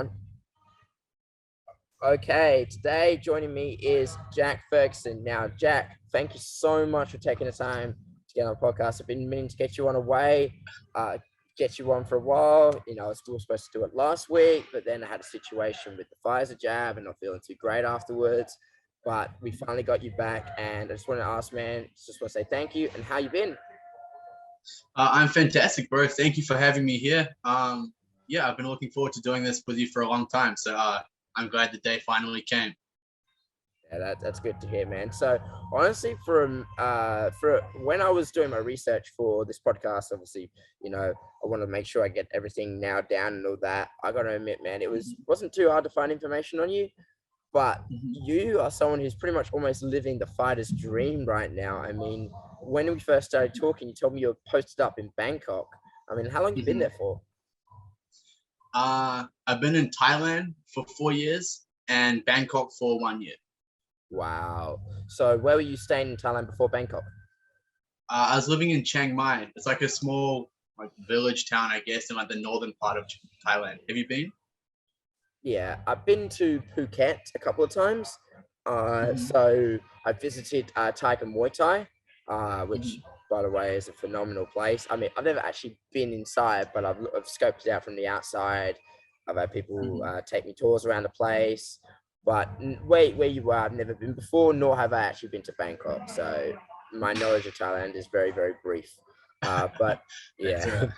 Un- Okay, today joining me is Jack Ferguson. Now, Jack, thank you so much for taking the time to get on the podcast. I've been meaning to get you on a way, get you on for a while. I was still supposed to do it last week, but then I had a situation with the Pfizer jab and not feeling too great afterwards. But we finally got you back, and I just want to ask, man, just want to say thank you and how you been? I'm fantastic, bro. Thank you for having me here. Yeah, I've been looking forward to doing this with you for a long time. So I'm glad the day finally came. Yeah, that's good to hear, man. So honestly, for when I was doing my research for this podcast, obviously, I want to make sure I get everything now down and all that. I gotta admit, man, wasn't too hard to find information on you, but you are someone who's pretty much almost living the fighter's dream right now. I mean, when we first started talking, you told me you were posted up in Bangkok. I mean, how long you been there for? I've been in Thailand for 4 years and Bangkok for 1 year. Wow. So where were you staying in Thailand before Bangkok? I was living in Chiang Mai. It's like a small village town, I guess, in like the northern part of Thailand. Have you been? Yeah, I've been to Phuket a couple of times. Mhm. So I visited Thai and Muay Thai, which, Mhm. by the way, is a phenomenal place. I mean, I've never actually been inside, but I've scoped it out from the outside. I've had people Mhm. take me tours around the place. But where you are, I've never been before, nor have I actually been to Bangkok. So my knowledge of Thailand is very, very brief. But That's yeah.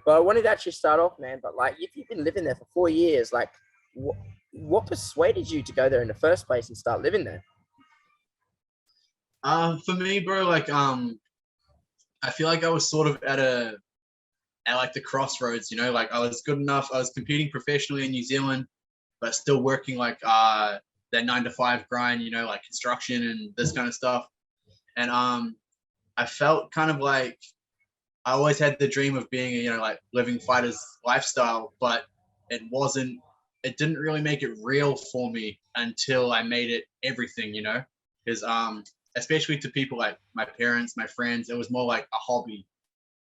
But I wanted to actually start off, man. But like, if you've been living there for 4 years, like, what persuaded you to go there in the first place and start living there? For me, bro, I feel like I was sort of at like the crossroads, like I was good enough. I was competing professionally in New Zealand, but still working like that 9 to 5 grind, like construction and this kind of stuff. And I felt kind of like I always had the dream of being, like living fighter's lifestyle, but it wasn't. It didn't really make it real for me until I made it everything, because especially to people like my parents, my friends, it was more like a hobby,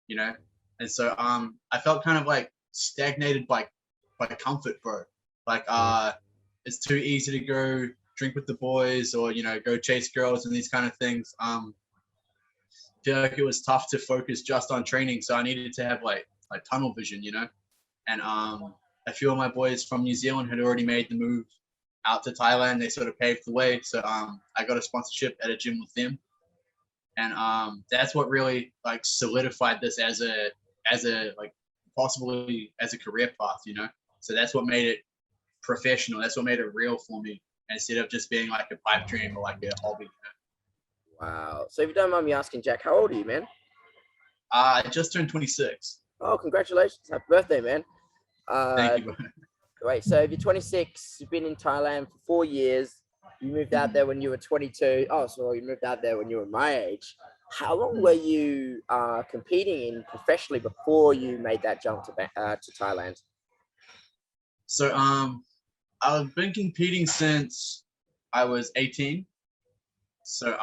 you know. And so I felt kind of like stagnated by comfort, bro. Like it's too easy to go drink with the boys or go chase girls and these kind of things. I feel like it was tough to focus just on training, so I needed to have like tunnel vision, And a few of my boys from New Zealand had already made the move out to Thailand. They sort of paved the way, so I got a sponsorship at a gym with them, and that's what really like solidified this as a like possibly as a career path, So that's what made it professional. That's what made it real for me instead of just being like a pipe dream or like a hobby. Wow. So if you don't mind me asking, Jack, how old are you, man? I just turned 26. Oh, congratulations. Happy birthday, man. Thank Uh, you. Wait, so if you're 26, you've been in Thailand for 4 years, you moved out there when you were 22. Oh, so you moved out there when you were my age. How long were you competing in professionally before you made that jump to Thailand? So I've been competing since I was 18. So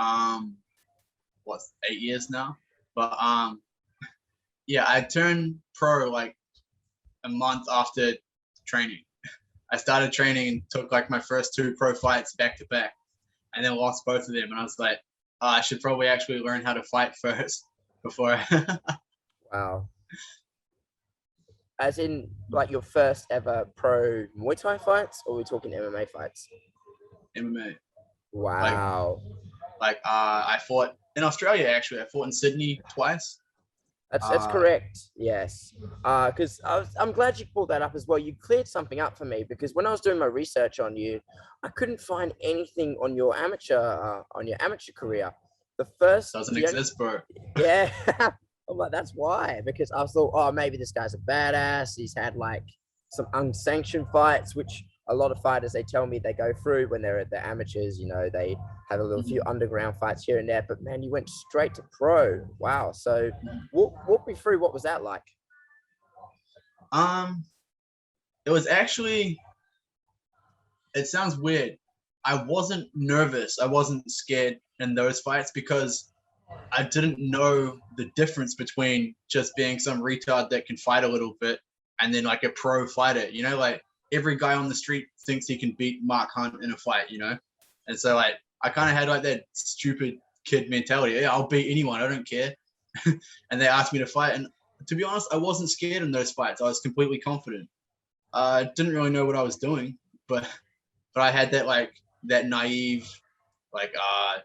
what's 8 years now? But yeah, I turned pro like a month after training. I started training and took like my first 2 pro fights back to back, and then lost both of them. And I was like, oh, I should probably actually learn how to fight first before. Wow. As in, like your first ever pro Muay Thai fights, or are we talking MMA fights? MMA. Like Wow. I fought in Australia actually. I fought in Sydney twice. That's Uh, correct. Yes, because I'm glad you pulled that up as well. You cleared something up for me because when I was doing my research on you, I couldn't find anything on your amateur career. The first, doesn't the only, exist, bro. yeah, I'm like that's why because I thought, oh, maybe this guy's a badass. He's had like some unsanctioned fights, which a lot of fighters they tell me they go through when they're at the amateurs. They have a little few underground fights here and there, but man, you went straight to pro. Wow. So walk me through what was that like? Um, it was actually. It sounds weird. I wasn't nervous. I wasn't scared in those fights because I didn't know the difference between just being some retard that can fight a little bit and then like a pro fighter. Like every guy on the street thinks he can beat Mark Hunt in a fight, you know? And so like, I kind of had like that stupid kid mentality. Yeah, I'll beat anyone. I don't care. And they asked me to fight. And to be honest, I wasn't scared in those fights. I was completely confident. I didn't really know what I was doing, but I had that like that naive, like I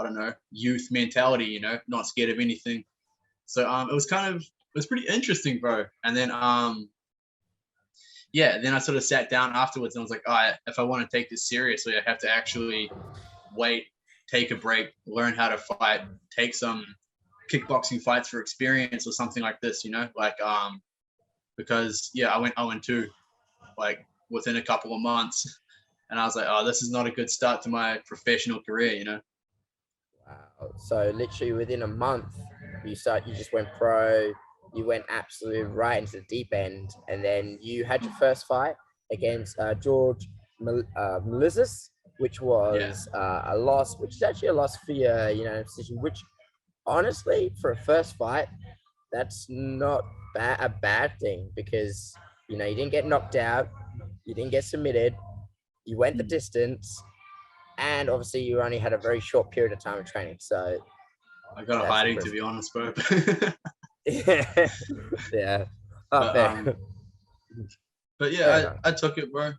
don't know, youth mentality, you know, not scared of anything. So it was pretty interesting, bro. And then then I sort of sat down afterwards and I was like, all right, if I want to take this seriously, I have to actually wait, take a break, learn how to fight, take some kickboxing fights for experience or something like this, you know, like because I went 0-2 like within a couple of months, and I was like, oh, this is not a good start to my professional career, you know. Wow. So literally within a month, you just went pro, you went absolutely right into the deep end, and then you had your first fight against George Melizis, which was a loss, which is actually a loss for your, position, which honestly, for a first fight, that's not a bad thing because, you didn't get knocked out, you didn't get submitted, you went the distance, and obviously you only had a very short period of time of training. So I got a hiding, to be honest, bro. Yeah. Oh, but yeah, I took it, bro.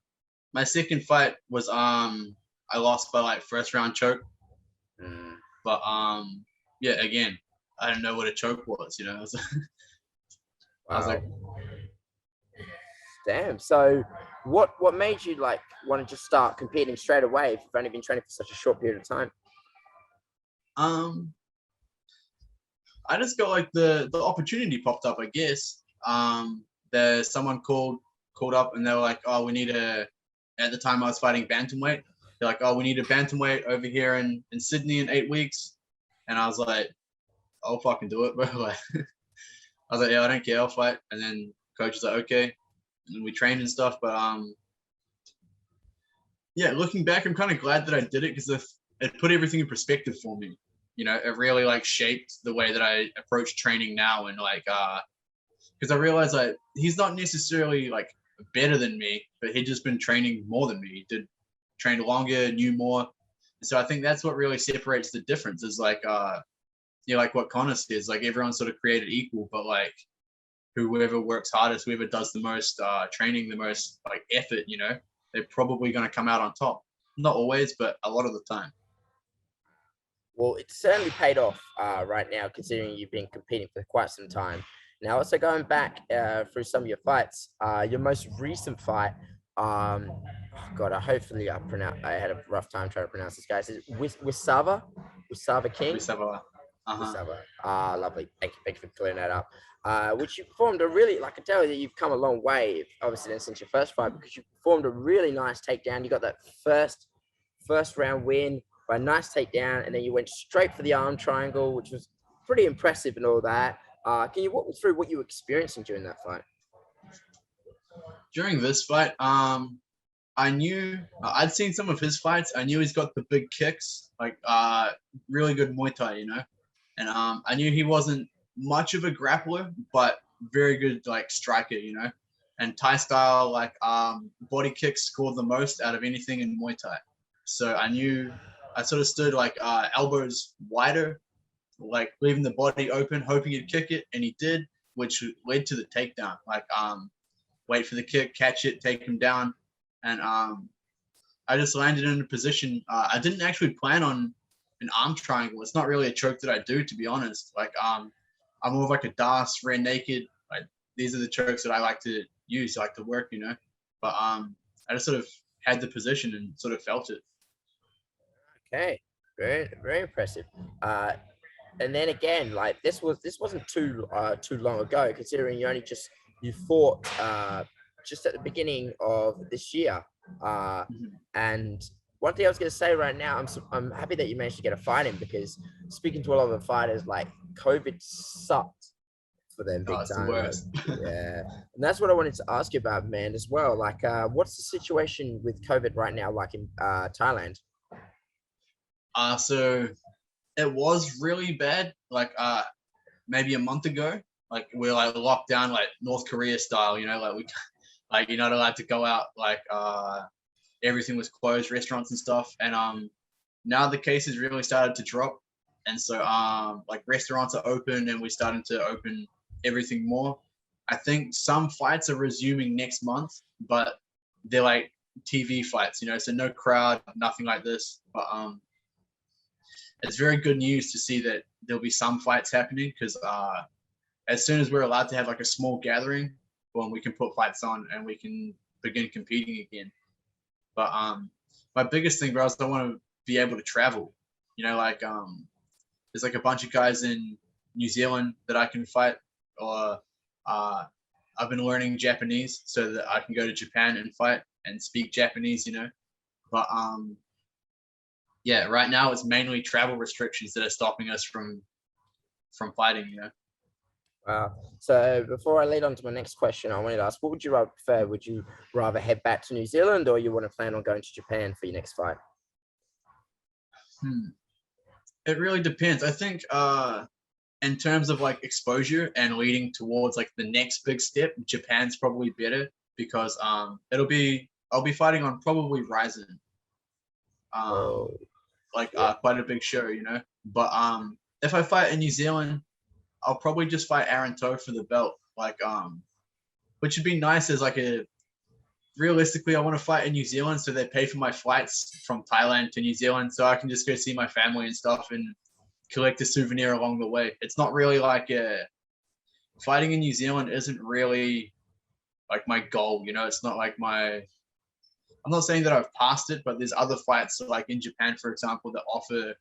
My second fight was I lost by like first round choke. But again, I didn't know what a choke was, you know. I was like, damn. So what made you like want to just start competing straight away if you've only been training for such a short period of time? I just got like the opportunity popped up, I guess. There's someone called up and they were like, oh, we need at the time I was fighting bantamweight. They're like, oh, we need a bantamweight over here in Sydney in 8 weeks. And I was like, I'll fucking do it, bro. Like, I was like, yeah, I don't care, I'll fight. And then coach was like, okay. And we trained and stuff. But looking back, I'm kind of glad that I did it because it put everything in perspective for me. You know, it really like shaped the way that I approach training now. And like, because I realized like he's not necessarily like better than me, but he'd just been training more than me. He trained longer, knew more. And so I think that's what really separates the difference is like, like what Connor says, like everyone's sort of created equal, but like whoever works hardest, whoever does the most training, the most like effort, you know, they're probably going to come out on top. Not always, but a lot of the time. Well, it's certainly paid off right now, considering you've been competing for quite some time. Now, also going back through some of your fights, your most recent fight, hopefully I had a rough time trying to pronounce this guy. Is it Wisava King? Wisava. Lovely. Thank you for clearing that up. Which you performed a really, like I tell you, that you've come a long way, obviously, since your first fight, because you performed a really nice takedown. You got that first round win by a nice takedown, and then you went straight for the arm triangle, which was pretty impressive and all that. Can you walk me through what you were experiencing during that fight? During this fight, I knew I'd seen some of his fights. I knew he's got the big kicks, like really good Muay Thai, you know. And I knew he wasn't much of a grappler, but very good like striker, you know. And Thai style like body kicks scored the most out of anything in Muay Thai. So I knew I sort of stood like elbows wider, like leaving the body open, hoping he'd kick it, and he did, which led to the takedown. Like wait for the kick, catch it, take him down, and I just landed in a position. I didn't actually plan on an arm triangle. It's not really a choke that I do, to be honest. Like I'm more of like a das, rear naked. Like these are the chokes that I like to use, I like to work, you know. But I just sort of had the position and sort of felt it. Okay, very very impressive. And then again, like this wasn't too long ago, considering you fought just at the beginning of this year. And one thing I was going to say right now, I'm happy that you managed to get a fight in, because speaking to a lot of the fighters, like COVID sucked for them big time. The worst. Yeah, and that's what I wanted to ask you about, man, as well. Like, what's the situation with COVID right now, like in Thailand? So it was really bad, like maybe a month ago. Like we're like locked down like North Korea style, you know, like Like you're not allowed to go out. Like everything was closed, restaurants and stuff. And now the cases really started to drop, and so like restaurants are open, and we're starting to open everything more. I think some fights are resuming next month, but they're like TV fights, so no crowd, nothing like this. But it's very good news to see that there'll be some fights happening, because as soon as we're allowed to have like a small gathering, well, we can put fights on and we can begin competing again. But my biggest thing, bro, is I want to be able to travel. Like there's like a bunch of guys in New Zealand that I can fight, or I've been learning Japanese so that I can go to Japan and fight and speak Japanese. But yeah, right now it's mainly travel restrictions that are stopping us from fighting. Wow. So before I lead on to my next question, I wanted to ask, what would you rather prefer? Would you rather head back to New Zealand, or you want to plan on going to Japan for your next fight? It really depends. I think in terms of like exposure and leading towards like the next big step, Japan's probably better, because I'll be fighting on probably Ryzen. Quite a big show, But if I fight in New Zealand, I'll probably just fight Aaron Toe for the belt. Which would be nice as like realistically, I want to fight in New Zealand, so they pay for my flights from Thailand to New Zealand, so I can just go see my family and stuff and collect a souvenir along the way. It's not really like fighting in New Zealand isn't really like my goal. It's not like I'm not saying that I've passed it, but there's other fights like in Japan, for example, that offer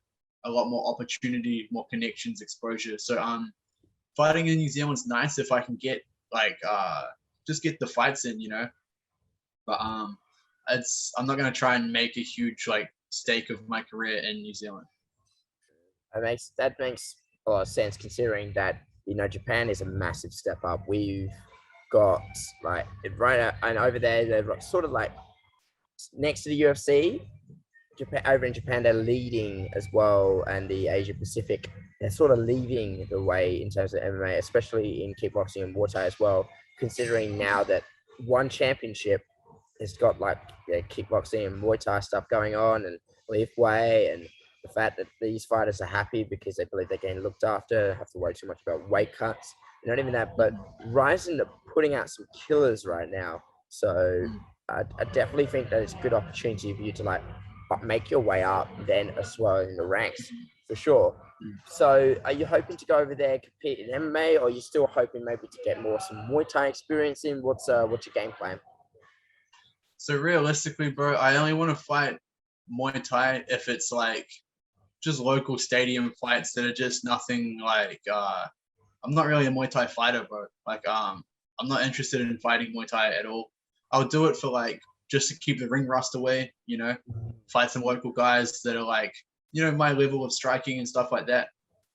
a lot more opportunity, more connections, exposure. So fighting in New Zealand's nice if I can get just get the fights in, But I'm not gonna try and make a huge like stake of my career in New Zealand. That makes a lot of sense, considering that Japan is a massive step up. We've got like right out, and over there they're sort of like next to the UFC. Over in Japan, they're leading as well, and the Asia Pacific, they're sort of leading the way in terms of MMA, especially in kickboxing and Muay Thai as well, considering now that one championship has got like kickboxing and Muay Thai stuff going on, and lift weight, and the fact that these fighters are happy because they believe they're getting looked after, don't have to worry too much about weight cuts. Not even that, but Ryzen are putting out some killers right now. So I definitely think that it's a good opportunity for you to like make your way up then as well in the ranks, for sure. So are you hoping to go over there and compete in MMA, or are you still hoping maybe to get some Muay Thai experience in? What's your game plan? So realistically, bro, I only want to fight Muay Thai if it's like just local stadium fights that are just nothing like I'm not really a Muay Thai fighter, bro. Like I'm not interested in fighting Muay Thai at all. I'll do it for like just to keep the ring rust away, fight some local guys that are like, my level of striking and stuff like that.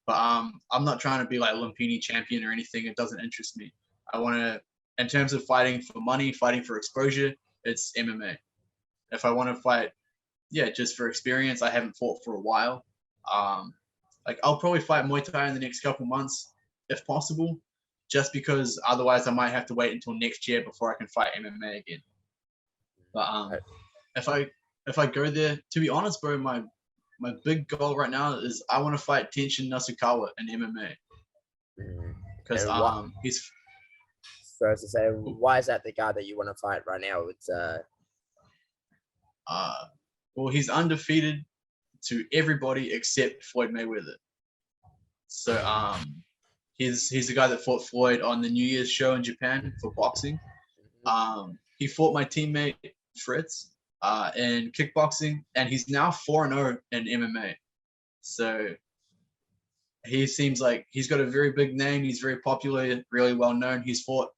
But I'm not trying to be like Lumpini champion or anything. It doesn't interest me. I want to, in terms of fighting for money, fighting for exposure, it's MMA. If I want to fight, just for experience, I haven't fought for a while. Like I'll probably fight Muay Thai in the next couple months, if possible, just because otherwise I might have to wait until next year before I can fight MMA again. But if I go there, to be honest, bro, my big goal right now is I want to fight Tenshin Nasukawa in MMA, because he's. So as to say, why is that the guy that you want to fight right now? It's well, he's undefeated to everybody except Floyd Mayweather. So he's the guy that fought Floyd on the New Year's show in Japan for boxing. He fought my teammate Fritz in kickboxing, and he's now 4-0 in MMA. So he seems like he's got a very big name. He's very popular, really well known. He's fought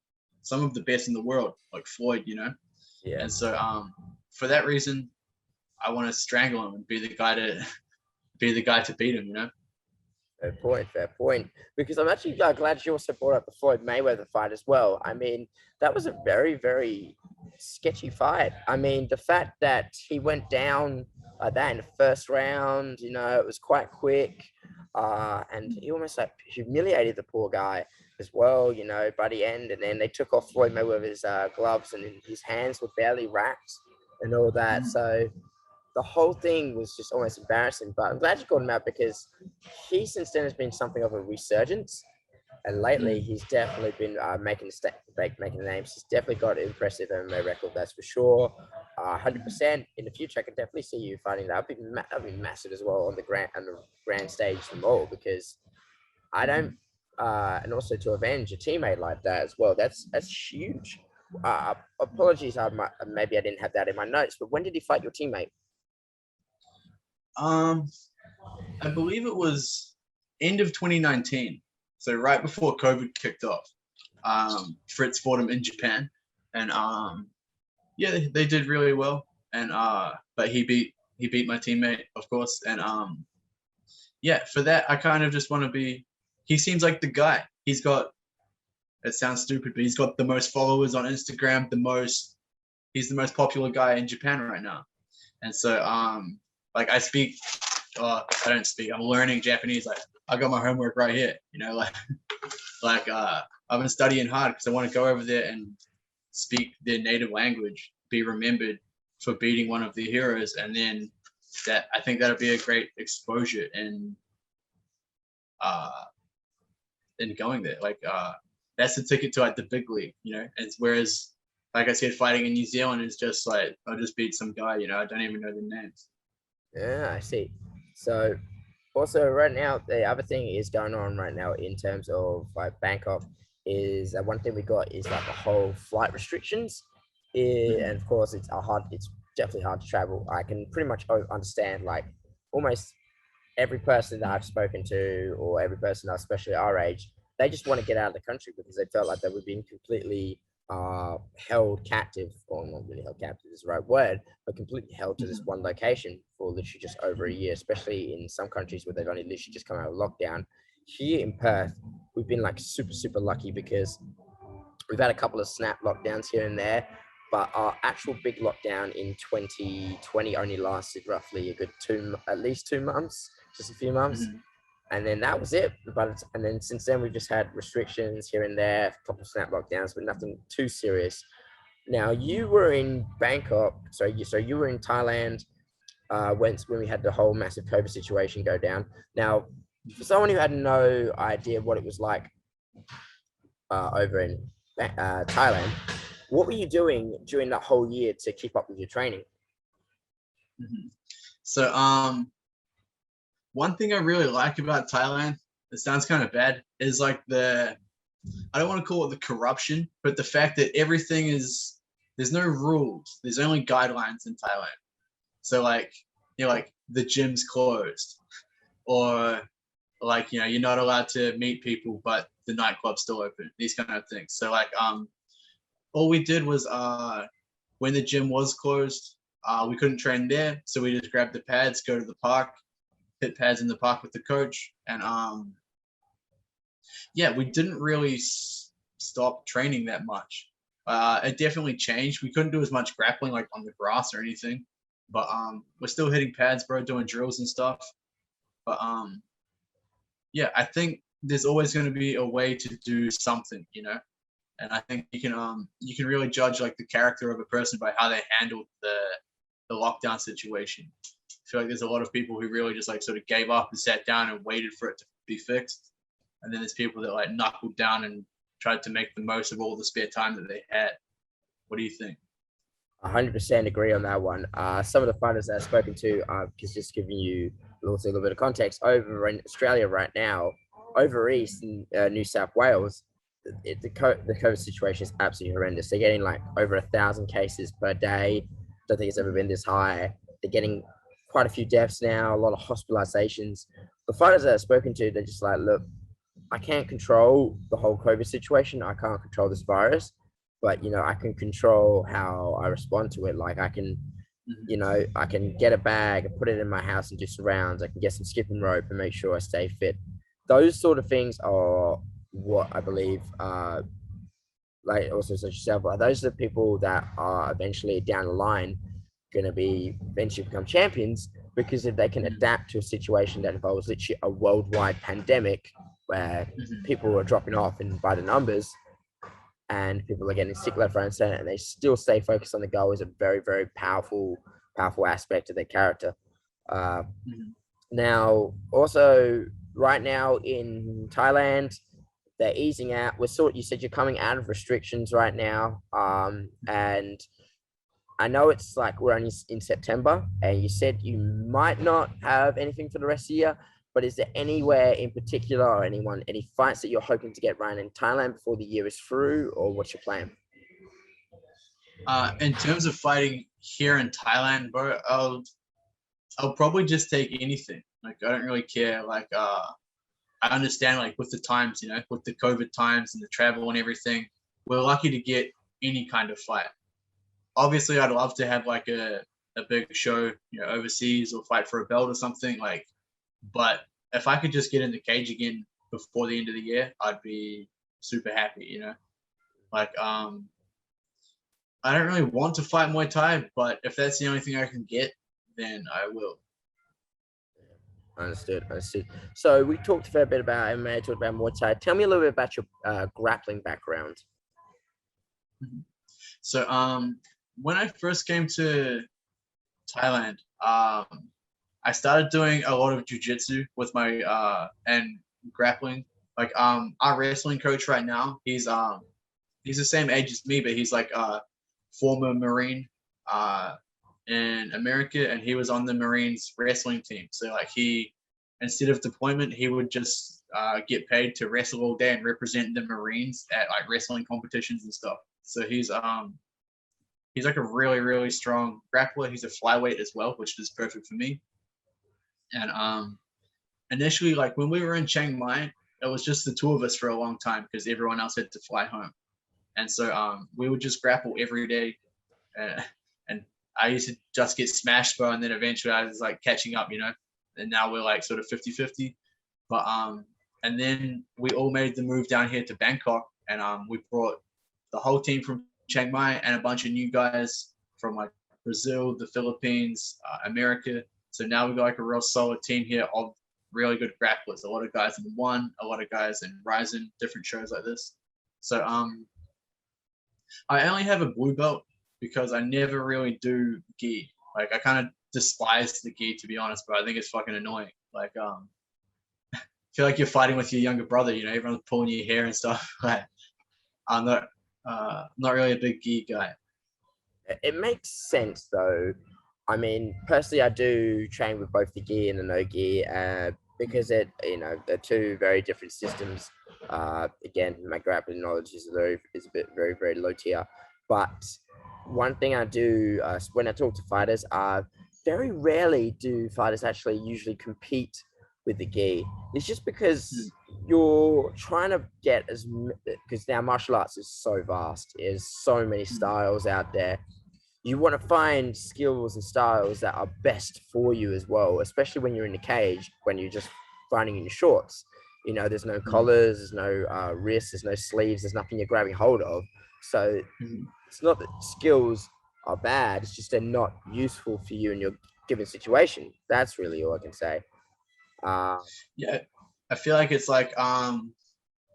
some of the best in the world, like Floyd, Yeah. And so for that reason, I want to strangle him and be the guy to beat him, Fair point. Because I'm actually glad you also brought up the Floyd Mayweather fight as well. I mean, that was a very, very sketchy fight. I mean, the fact that he went down like that in the first round, it was quite quick. And he almost like humiliated the poor guy as well, you know, by the end. And then they took off Floyd Mayweather's gloves, and his hands were barely wrapped and all that. Mhm. So the whole thing was just almost embarrassing. But I'm glad you called him out, because he since then has been something of a resurgence. And lately, Mm. he's definitely been making names. He's definitely got an impressive MMA record, that's for sure. 100% in the future, I could definitely see you fighting that. That'd be massive as well on the grand stage, the more, because I don't. And also to avenge a teammate like that as well. That's huge. Apologies, maybe I didn't have that in my notes. But when did he fight your teammate? Um, I believe it was end of 2019, so right before COVID kicked off. Fritz fought him in Japan, and yeah, they did really well. And but he beat my teammate, of course. And yeah, for that, I kind of just want to be. He seems like the guy. He's got. It sounds stupid, but he's got the most followers on Instagram. He's the most popular guy in Japan right now. And so like I speak. I don't speak. I'm learning Japanese. Like I got my homework right here. You know, like I've been studying hard because I want to go over there and speak their native language, be remembered for beating one of the heroes, and then that I think that'll be a great exposure in going there. Like that's the ticket to like the big league, you know. And whereas, like I said, fighting in New Zealand is just like I'll just beat some guy, you know. I don't even know their names. Yeah, I see. So also right now, the other thing is going on right now in terms of like Bangkok is one thing we got is like a whole flight restrictions. And of course, it's definitely hard to travel. I can pretty much understand like almost every person that I've spoken to, or every person, especially our age, they just want to get out of the country because they felt like they were being completely held captive, or not really held captive is the right word, but completely held to this one location for literally just over a year, especially in some countries where they've only literally just come out of lockdown. Here in Perth, we've been like super, super lucky because we've had a couple of snap lockdowns here and there, but our actual big lockdown in 2020 only lasted roughly a good at least 2 months, just a few months. Mm-hmm. And then that was it. And then since then, we've just had restrictions here and there, a couple of snap lockdowns, but nothing too serious. Now, you were in Bangkok, so you were in Thailand when we had the whole massive COVID situation go down. Now, for someone who had no idea what it was like over in Thailand, what were you doing during that whole year to keep up with your training? Mm-hmm. So one thing I really like about Thailand, it sounds kind of bad, is like I don't want to call it the corruption, but the fact that there's no rules, there's only guidelines in Thailand. So like, you know, like the gym's closed, or like, you know, you're not allowed to meet people, but the nightclub's still open, these kind of things. So like, all we did was when the gym was closed, we couldn't train there. So we just grabbed the pads, go to the park, hit pads in the park with the coach. And yeah, we didn't really stop training that much. It definitely changed. We couldn't do as much grappling like on the grass or anything, but we're still hitting pads, bro, doing drills and stuff. But yeah, I think there's always going to be a way to do something, you know. And I think you can really judge like the character of a person by how they handled the lockdown situation. I feel like there's a lot of people who really just like sort of gave up and sat down and waited for it to be fixed. And then there's people that like knuckled down and tried to make the most of all the spare time that they had. What do you think? 100% agree on that one. Some of the fighters that I've spoken to, because just giving you a little bit of context, over in Australia right now, over east in New South Wales, the COVID situation is absolutely horrendous. They're getting like over 1,000 cases per day. Don't think it's ever been this high. They're getting quite a few deaths now, a lot of hospitalizations. The fighters that I've spoken to, they're just like, look, I can't control the whole COVID situation. I can't control this virus, but you know, I can control how I respond to it. Like I can, you know, I can get a bag and put it in my house and do some rounds. I can get some skipping rope and make sure I stay fit. Those sort of things are what I believe, like also such yourself, those are the people that are eventually down the line going to be eventually become champions, because if they can adapt to a situation that involves literally a worldwide pandemic where people are dropping off and by the numbers and people are getting sick left, right, and center, and they still stay focused on the goal, is a very, very powerful aspect of their character. Now, also right now in Thailand, they're easing out. You said you're coming out of restrictions right now, and I know it's like we're only in September, and you said you might not have anything for the rest of the year. But is there anywhere in particular, or any fights that you're hoping to get run in Thailand before the year is through, or what's your plan? In terms of fighting here in Thailand, bro, I'll probably just take anything. Like, I don't really care. Like, I understand, like, with the times, you know, with the COVID times and the travel and everything, we're lucky to get any kind of fight. Obviously, I'd love to have like a big show, you know, overseas, or fight for a belt or something, like, but if I could just get in the cage again before the end of the year, I'd be super happy, you know. Like, I don't really want to fight Muay Thai, but if that's the only thing I can get, then I will. Understood. So we talked a fair bit about MMA, talked about Muay Thai. Tell me a little bit about your grappling background. So when I first came to Thailand, I started doing a lot of jiu-jitsu with my and grappling. Like, our wrestling coach right now, he's the same age as me, but he's like a former Marine in America, and he was on the Marines wrestling team. So like, he, instead of deployment, he would just get paid to wrestle all day and represent the Marines at like wrestling competitions and stuff. So he's like a really, really strong grappler. He's a flyweight as well, which is perfect for me. And initially, like, when we were in Chiang Mai, it was just the two of us for a long time because everyone else had to fly home. And so we would just grapple every day. And I used to just get smashed, bro, and then eventually I was like catching up, you know. And now we're like sort of 50-50. But and then we all made the move down here to Bangkok, and we brought the whole team from Chiang Mai and a bunch of new guys from like Brazil, the Philippines, America. So now we've got like a real solid team here of really good grapplers. A lot of guys in One, a lot of guys in Ryzen, different shows like this. So I only have a blue belt because I never really do gi. Like, I kind of despise the gi, to be honest, but I think it's fucking annoying. Like, I feel like you're fighting with your younger brother, you know, everyone's pulling your hair and stuff. Like, I'm not really a big gi guy. It makes sense though. I mean, personally, I do train with both the gi and the no gi, because they're two very different systems. Again, my grappling knowledge is a bit very, very low tier. But one thing I do when I talk to fighters, very rarely do fighters actually usually compete with the gi. It's just because you're trying to get because now martial arts is so vast. There's so many styles out there. You want to find skills and styles that are best for you as well, especially when you're in the cage, when you're just fighting in your shorts. You know, there's no collars, there's no wrists, there's no sleeves, there's nothing you're grabbing hold of. So it's not that skills are bad, it's just they're not useful for you in your given situation. That's really all I can say. Yeah, I feel like it's like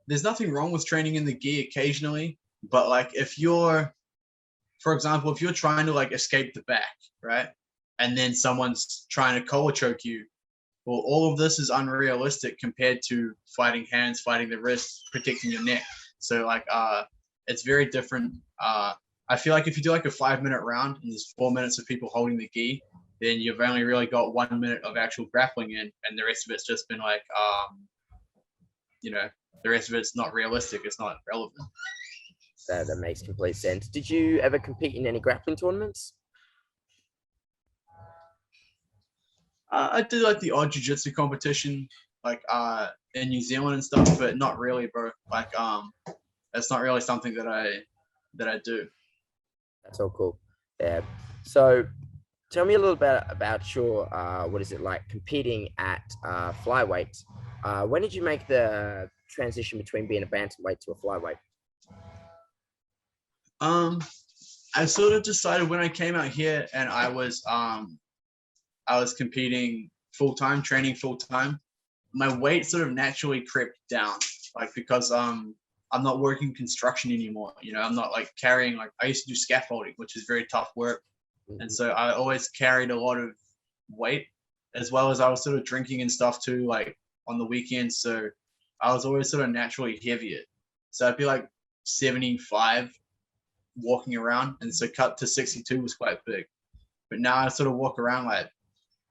there's nothing wrong with training in the gi occasionally, but like, if you're, for example, if you're trying to like escape the back, right, and then someone's trying to collar choke you, well, all of this is unrealistic compared to fighting hands, fighting the wrist, protecting your neck. So like, it's very different. I feel like if you do like a 5-minute round and there's 4 minutes of people holding the gi, then you've only really got 1 minute of actual grappling in, and the rest of it's just been like, you know, the rest of it's not realistic. It's not relevant. That makes complete sense. Did you ever compete in any grappling tournaments? I did like the odd jiu-jitsu competition, like in New Zealand and stuff, but not really, bro. Like, that's not really something that I do. That's all cool. Yeah. So tell me a little bit about your what is it like competing at flyweight? When did you make the transition between being a bantamweight to a flyweight? I sort of decided when I came out here and I was competing full time, training full time, my weight sort of naturally crept down, like because I'm not working construction anymore. You know, I'm not like carrying, like I used to do scaffolding, which is very tough work, and so I always carried a lot of weight, as well as I was sort of drinking and stuff too, like on the weekends. So I was always sort of naturally heavier. So I'd be like 75 walking around, and so cut to 62 was quite big. But now I sort of walk around like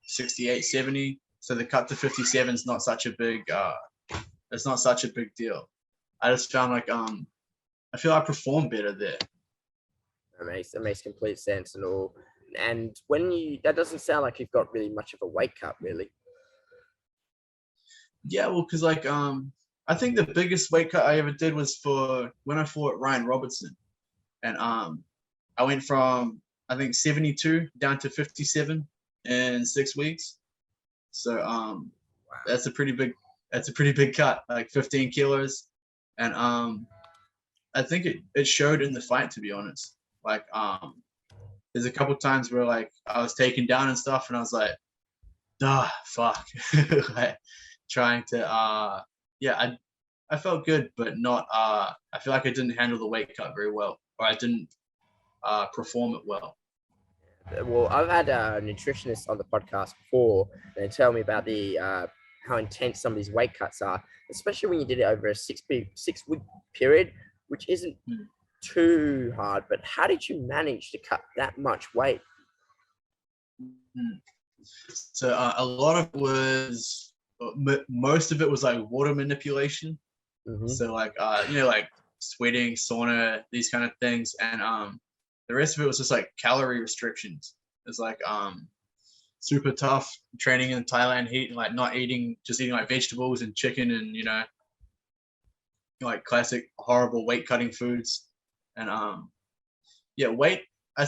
68, 70. So the cut to 57 is not such a big it's not such a big deal. I just found like I feel I perform better there. That makes complete sense and all. And that doesn't sound like you've got really much of a weight cut, really. Yeah, well, because like I think the biggest weight cut I ever did was for when I fought Ryan Robertson, and I went from I think 72 down to 57 in 6 weeks. So Wow. that's a pretty big cut, like 15 kilos, and I think it showed in the fight, to be honest. Like there's a couple times where like I was taken down and stuff, and I was like, fuck, like trying to yeah, I felt good, but not I feel like I didn't handle the weight cut very well, or I didn't perform it well. Well, I've had a nutritionist on the podcast before, and they tell me about the how intense some of these weight cuts are, especially when you did it over a 6 week period, which isn't too hard. But how did you manage to cut that much weight? So a lot of it was, most of it was like water manipulation. So like you know, like sweating, sauna, these kind of things, and the rest of it was just like calorie restrictions. It's like super tough training in Thailand heat, and like not eating, just eating like vegetables and chicken, and you know, like classic horrible weight cutting foods. And yeah, weight, I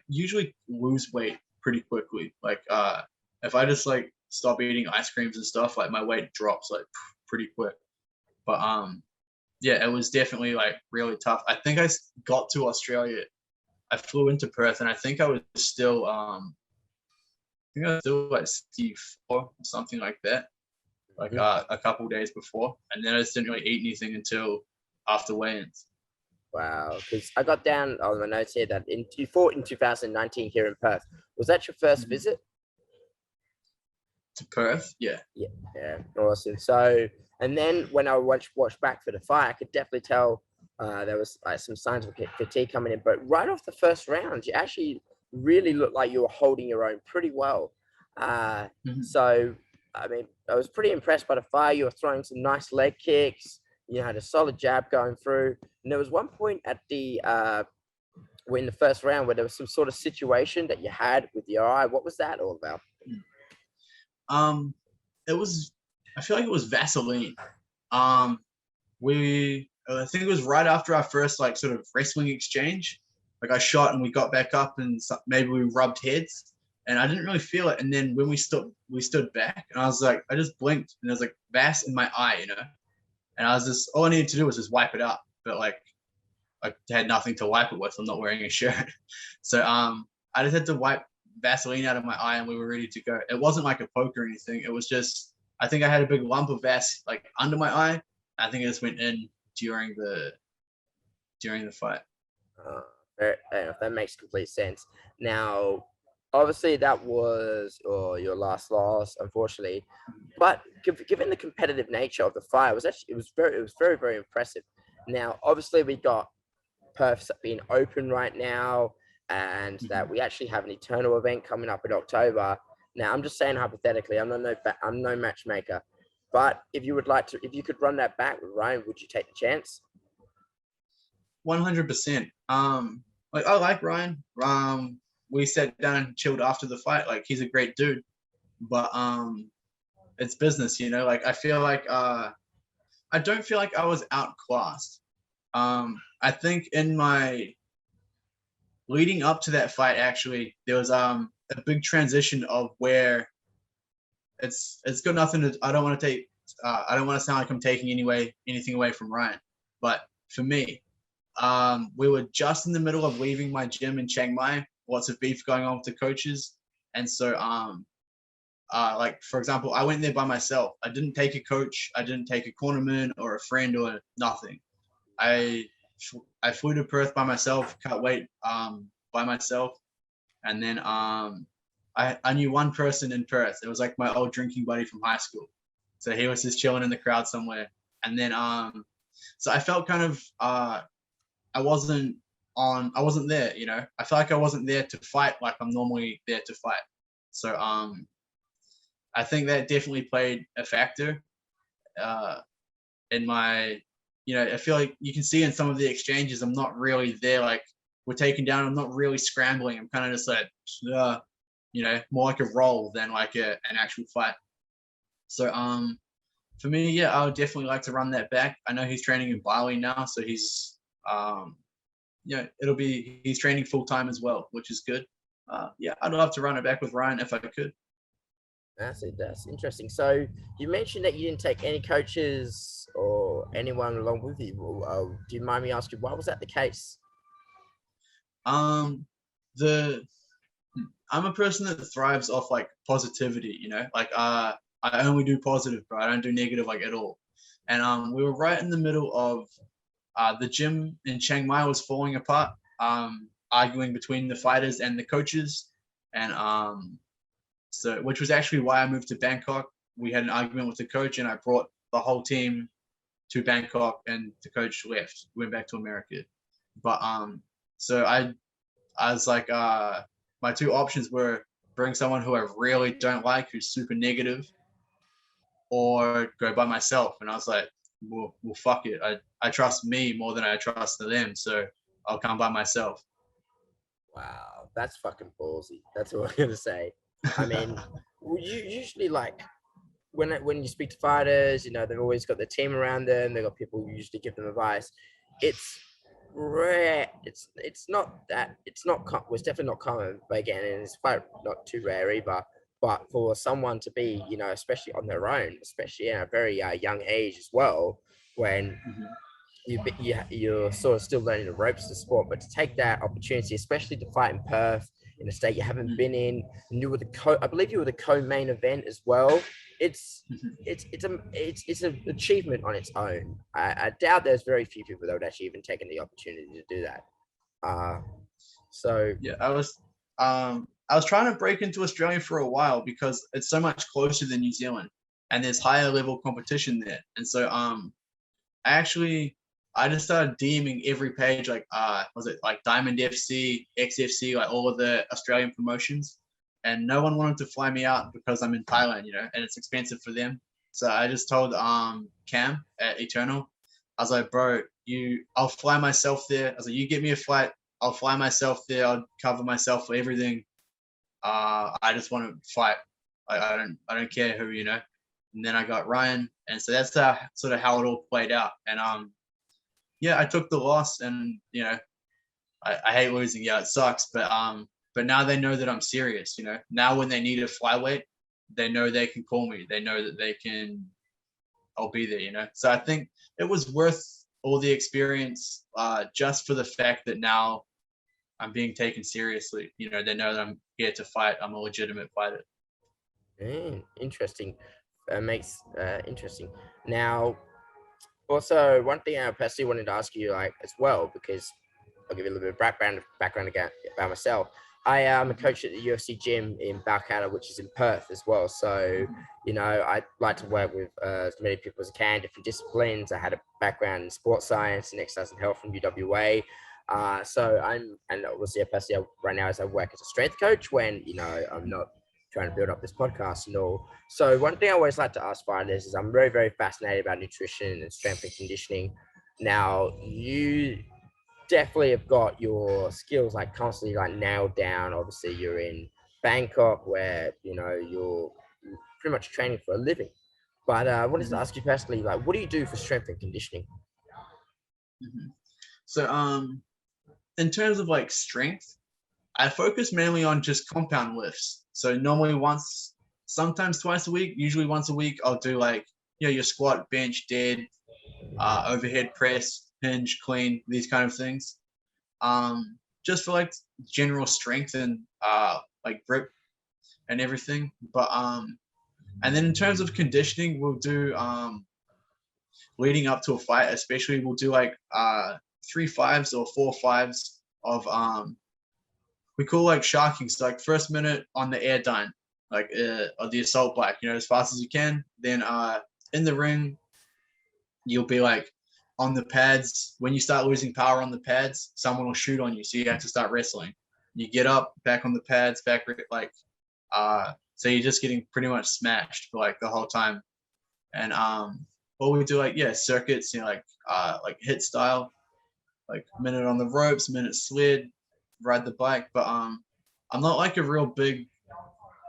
usually lose weight pretty quickly. Like if I just like stop eating ice creams and stuff, like my weight drops like pretty quick. But yeah, it was definitely like really tough. I think I got to Australia, I flew into Perth, and I think I was still like 64 or something like that, like a couple days before, and then I just didn't really eat anything until after weigh-ins. Wow, because I got down on my notes here that you fought in 2019 here in Perth. Was that your first visit to Perth? Yeah. Yeah, awesome. So, and then when I watched back for the fight, I could definitely tell there was like some signs of fatigue coming in. But right off the first round, you actually really looked like you were holding your own pretty well. So, I mean, I was pretty impressed by the fight. You were throwing some nice leg kicks. You had a solid jab going through. And there was one point at the in the first round where there was some sort of situation that you had with your eye. What was that all about? It was, I feel like it was Vaseline. I think it was right after our first like sort of wrestling exchange. Like I shot and we got back up, and maybe we rubbed heads, and I didn't really feel it. And then when we stood back, and I was like, I just blinked, and there was like Vas in my eye, you know. And I was just, all I needed to do was just wipe it up, but like I had nothing to wipe it with. I'm not wearing a shirt, so I just had to wipe Vaseline out of my eye, and we were ready to go. It wasn't like a poke or anything. It was just, I think I had a big lump of Vas like under my eye. I think it just went in during the fight. That makes complete sense. Now, obviously, that was your last loss, unfortunately. But given the competitive nature of the fight, it was very, very impressive. Now, obviously, we got Perth being open right now, and that we actually have an eternal event coming up in October. Now, I'm just saying hypothetically, I'm no matchmaker, but if you could run that back with Ryan, would you take the chance? 100%. Like I like Ryan. We sat down and chilled after the fight. Like he's a great dude, but it's business, you know. Like I feel like I don't feel like I was outclassed. I think in my leading up to that fight, actually, there was a big transition of where it's got nothing to. I don't want to sound like I'm taking anything away from Ryan, but for me, we were just in the middle of leaving my gym in Chiang Mai. Lots of beef going on with the coaches, and so like for example, I went there by myself. I didn't take a coach. I didn't take a cornerman or a friend or nothing. I flew to Perth by myself, cut weight by myself, and then I knew one person in Perth. It was like my old drinking buddy from high school. So he was just chilling in the crowd somewhere. And then so I felt kind of I wasn't there, you know. I felt like I wasn't there to fight like I'm normally there to fight. So I think that definitely played a factor in my, you know, I feel like you can see in some of the exchanges, I'm not really there. Like we're taken down, I'm not really scrambling. I'm kind of just like, you know, more like a roll than like an actual fight. So for me, yeah, I would definitely like to run that back. I know he's training in Bali now, so he's yeah, he's training full time as well, which is good. Yeah, I'd love to run it back with Ryan if I could. That's interesting. So you mentioned that you didn't take any coaches or anyone along with you. Do you mind me asking why was that the case? I'm a person that thrives off like positivity, you know, like I only do positive, bro. I don't do negative like at all. And we were right in the middle of the gym in Chiang Mai was falling apart, arguing between the fighters and the coaches, and so which was actually why I moved to Bangkok. We had an argument with the coach, and I brought the whole team to Bangkok, and the coach left, went back to America. But so I was like, my two options were bring someone who I really don't like, who's super negative, or go by myself. And I was like, well fuck it. I trust me more than I trust them, so I'll come by myself. Wow, that's fucking ballsy. That's what I'm gonna say. I mean, you usually like when you speak to fighters, you know, they've always got their team around them. They've got people who usually give them advice. It's rare. It's definitely not common, but again, it's quite not too rare either. But for someone to be, you know, especially on their own, especially at a very young age as well, when you're sort of still learning the ropes of the sport, but to take that opportunity, especially to fight in Perth, in a state you haven't been in, and you were I believe you were the co-main event as well. It's an achievement on its own. I doubt there's very few people that would actually even taken the opportunity to do that. So yeah, I was trying to break into Australia for a while because it's so much closer than New Zealand, and there's higher level competition there. And so I just started DMing every page, like was it like Diamond FC, XFC, like all of the Australian promotions, and no one wanted to fly me out because I'm in Thailand, you know, and it's expensive for them. So I just told Cam at Eternal, I was like, bro, I'll fly myself there. I was like, you get me a flight, I'll fly myself there, I'll cover myself for everything. I just want to fight. I don't care who, you know. And then I got Ryan, and so that's sort of how it all played out. And yeah, I took the loss, and you know, I hate losing. Yeah, it sucks, but now they know that I'm serious. You know, now when they need a flyweight, they know they can call me. They know that I'll be there. You know, so I think it was worth all the experience, just for the fact that now I'm being taken seriously. You know, they know that I'm here to fight. I'm a legitimate fighter. Interesting. Makes interesting. Now, also one thing I personally wanted to ask you, like as well, because I'll give you a little bit of background again about myself. I am a coach at the UFC gym in Balcata, which is in Perth as well. So, you know, I like to work with as many people as I can, different disciplines. I had a background in sports science and exercise and health from UWA. So and obviously personally right now as I work as a strength coach when, you know, I'm not trying to build up this podcast and all. So one thing I always like to ask fighters is I'm very, very fascinated about nutrition and strength and conditioning. Now, you definitely have got your skills like constantly like nailed down. Obviously, you're in Bangkok where, you know, you're pretty much training for a living. But I wanted to ask you personally, like, what do you do for strength and conditioning? So, in terms of like strength, I focus mainly on just compound lifts. So normally sometimes twice a week, usually once a week, I'll do like, you know, your squat, bench, dead, overhead press. hinge, clean, these kind of things. Just for like general strength and like grip and everything. But and then in terms of conditioning, we'll do leading up to a fight, especially we'll do like 3 5s or 4 5s of we call like sharking. So like first minute on the air dyne, like or the assault bike, as fast as you can. Then in the ring, you'll be like on the pads. When you start losing power on the pads, someone will shoot on you, so you have to start wrestling. You get up, back on the pads, back like so you're just getting pretty much smashed for like the whole time. And or we do like circuits, like hit style, like minute on the ropes, minute sled, ride the bike. But I'm not like a real big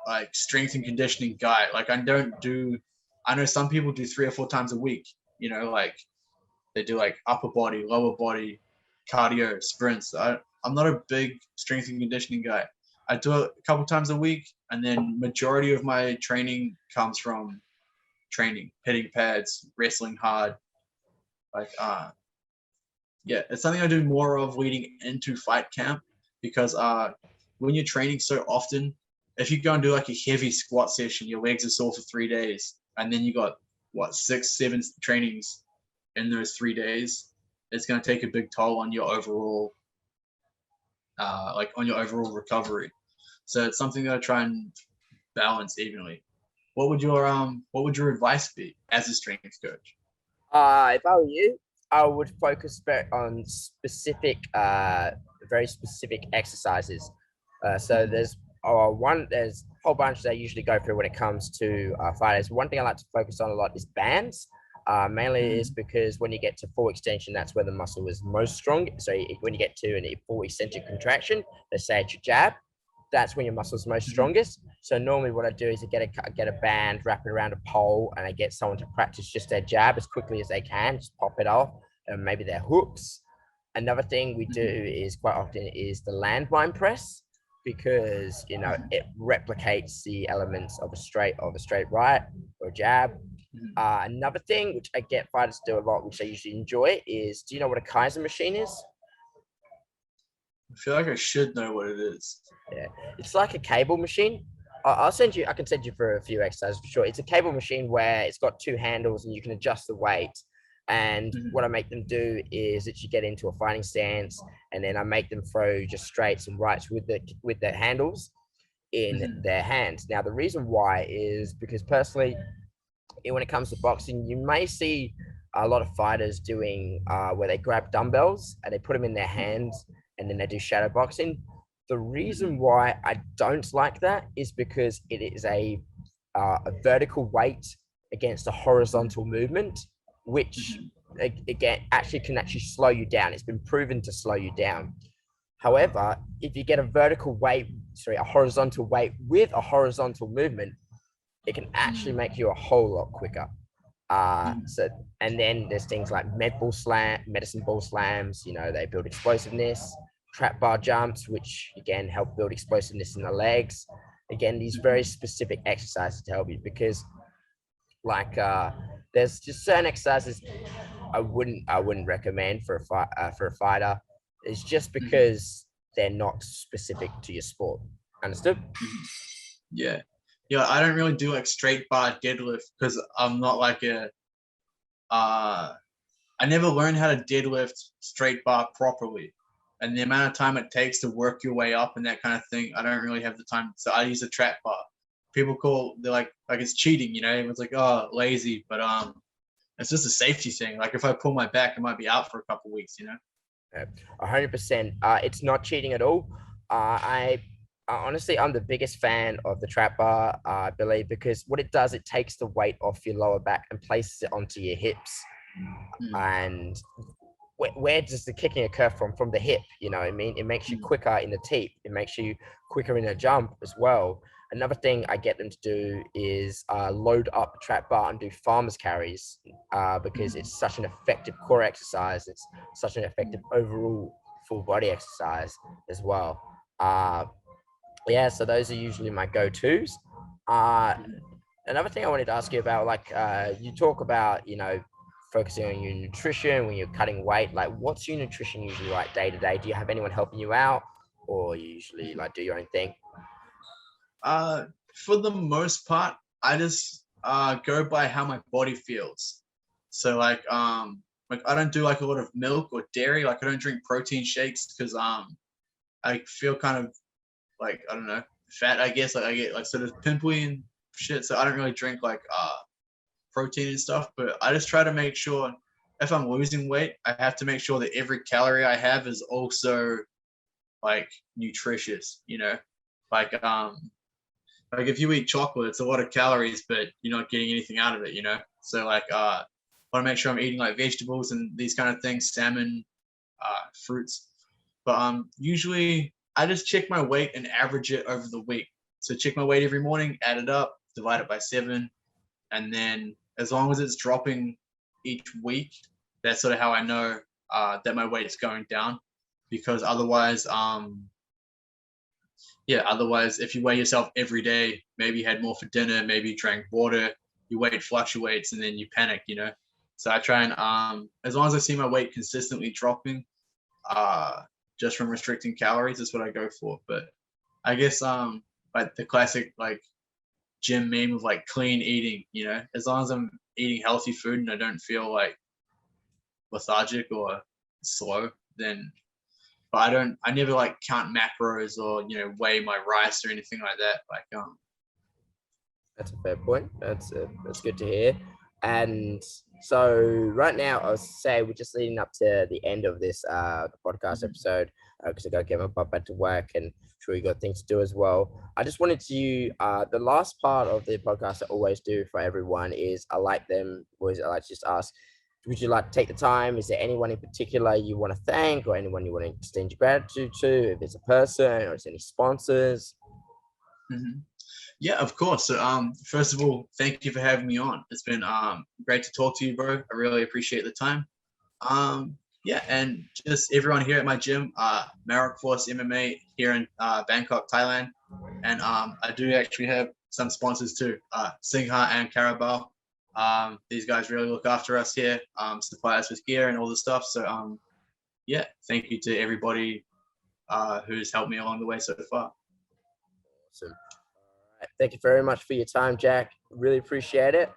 like strength and conditioning guy. Like I know some people do 3 or 4 times a week, like they do like upper body, lower body, cardio, sprints. I'm not a big strength and conditioning guy. I do it a couple times a week, and then majority of my training comes from training, hitting pads, wrestling hard. Like it's something I do more of leading into fight camp, because when you're training so often, if you go and do like a heavy squat session, your legs are sore for 3 days, and then you got 6, 7 trainings in those 3 days. It's going to take a big toll on your overall recovery. So it's something that I try and balance evenly. What would your advice be as a strength coach? If I were you, I would focus on very specific exercises. So there's a whole bunch that I usually go through when it comes to fighters. One thing I like to focus on a lot is bands. Mainly is because when you get to full extension, that's where the muscle is most strong. So when you get to a full eccentric contraction, let's say it's your jab, that's when your muscle's most strongest. So normally what I do is I get a band, wrap it around a pole, and I get someone to practice just their jab as quickly as they can, just pop it off, and maybe their hooks. Another thing we do is quite often is the landmine press, because it replicates the elements of a straight right or a jab. Another thing which I get fighters to do a lot, which I usually enjoy, is, do you know what a Kaiser machine is? I feel like I should know what it is. Yeah, it's like a cable machine. I can send you for a few exercises for sure. It's a cable machine where it's got 2 handles and you can adjust the weight. And what I make them do is that you get into a fighting stance, and then I make them throw just straights and rights with the handles in their hands. Now, the reason why is because personally, when it comes to boxing, you may see a lot of fighters doing where they grab dumbbells and they put them in their hands, and then they do shadow boxing. The reason why I don't like that is because it is a vertical weight against a horizontal movement, which again can actually slow you down. It's been proven to slow you down. However, if you get a horizontal weight with a horizontal movement, it can actually make you a whole lot quicker. And then there's things like medicine ball slams, they build explosiveness, trap bar jumps, which again help build explosiveness in the legs. Again, these very specific exercises to help you, because there's just certain exercises I wouldn't recommend for a fighter. It's just because they're not specific to your sport. Understood? Yeah. I don't really do like straight bar deadlift, because I'm not like I never learned how to deadlift straight bar properly, and the amount of time it takes to work your way up and that kind of thing, I don't really have the time. So I use a trap bar. They're like it's cheating, It's like, oh, lazy, but it's just a safety thing. Like if I pull my back, I might be out for a couple of weeks, 100%. It's not cheating at all. Honestly, I'm the biggest fan of the trap bar, I believe, because what it does, it takes the weight off your lower back and places it onto your hips. And where does the kicking occur from? From the hip, you know what I mean? It makes you quicker in the teep. It makes you quicker in a jump as well. Another thing I get them to do is load up the trap bar and do farmer's carries, because it's such an effective core exercise. It's such an effective overall full body exercise as well. So those are usually my go-tos. Another thing I wanted to ask you about, you talk about, focusing on your nutrition when you're cutting weight? Like, what's your nutrition usually like day to day? Do you have anyone helping you out, or you usually like do your own thing? Uh, for the most part, I just go by how my body feels. So like I don't do like a lot of milk or dairy. Like I don't drink protein shakes because I feel kind of like, I don't know, fat, I guess. Like I get like sort of pimply and shit. So I don't really drink like protein and stuff. But I just try to make sure if I'm losing weight, I have to make sure that every calorie I have is also like nutritious, you know? Like if you eat chocolate, it's a lot of calories, but you're not getting anything out of it, you know? So like I want to make sure I'm eating like vegetables and these kind of things, salmon, fruits. But usually I just check my weight and average it over the week. So check my weight every morning, add it up, divide it by 7, and then as long as it's dropping each week, that's sort of how I know that my weight's going down. Because otherwise, otherwise if you weigh yourself every day, maybe you had more for dinner, maybe you drank water, your weight fluctuates, and then you panic, you know. So I try and as long as I see my weight consistently dropping, just from restricting calories, is what I go for. But I guess like the classic like gym meme of like clean eating, you know, as long as I'm eating healthy food and I don't feel like lethargic or slow, then but I never like count macros or, you know, weigh my rice or anything like that. Like That's a fair point. That's good to hear. And so right now, I was say we're just leading up to the end of this the podcast episode because I got to get my butt back to work, and I'm sure you got things to do as well. I just wanted to the last part of the podcast I always do for everyone is I like to just ask, would you like to take the time? Is there anyone in particular you want to thank, or anyone you want to extend your gratitude to? If it's a person or it's any sponsors? mhm. Yeah, of course. So, first of all, thank you for having me on. It's been great to talk to you, bro. I really appreciate the time. Yeah, and just everyone here at my gym, Marok Force MMA here in Bangkok, Thailand, and I do actually have some sponsors too, Singha and Carabao. These guys really look after us here, supply us with gear and all the stuff. So, yeah, thank you to everybody who's helped me along the way so far. Awesome. All right. Thank you very much for your time, Jack. Really appreciate it.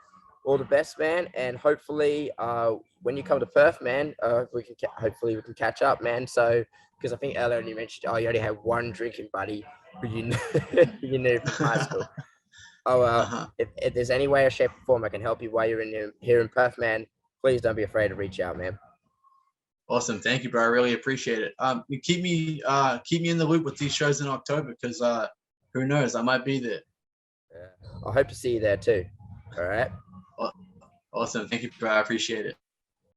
All the best, man. And hopefully, when you come to Perth, man, hopefully we can catch up, man. So, because I think earlier you mentioned, you only had one drinking buddy who you knew, you knew from high school. Uh-huh. If there's any way or shape or form I can help you while you're here in Perth, man, please don't be afraid to reach out, man. Awesome, thank you, bro. I really appreciate it. You keep me in the loop with these shows in October because who knows, I might be there. I hope to see you there too. All right. Awesome, thank you, bro. I appreciate it.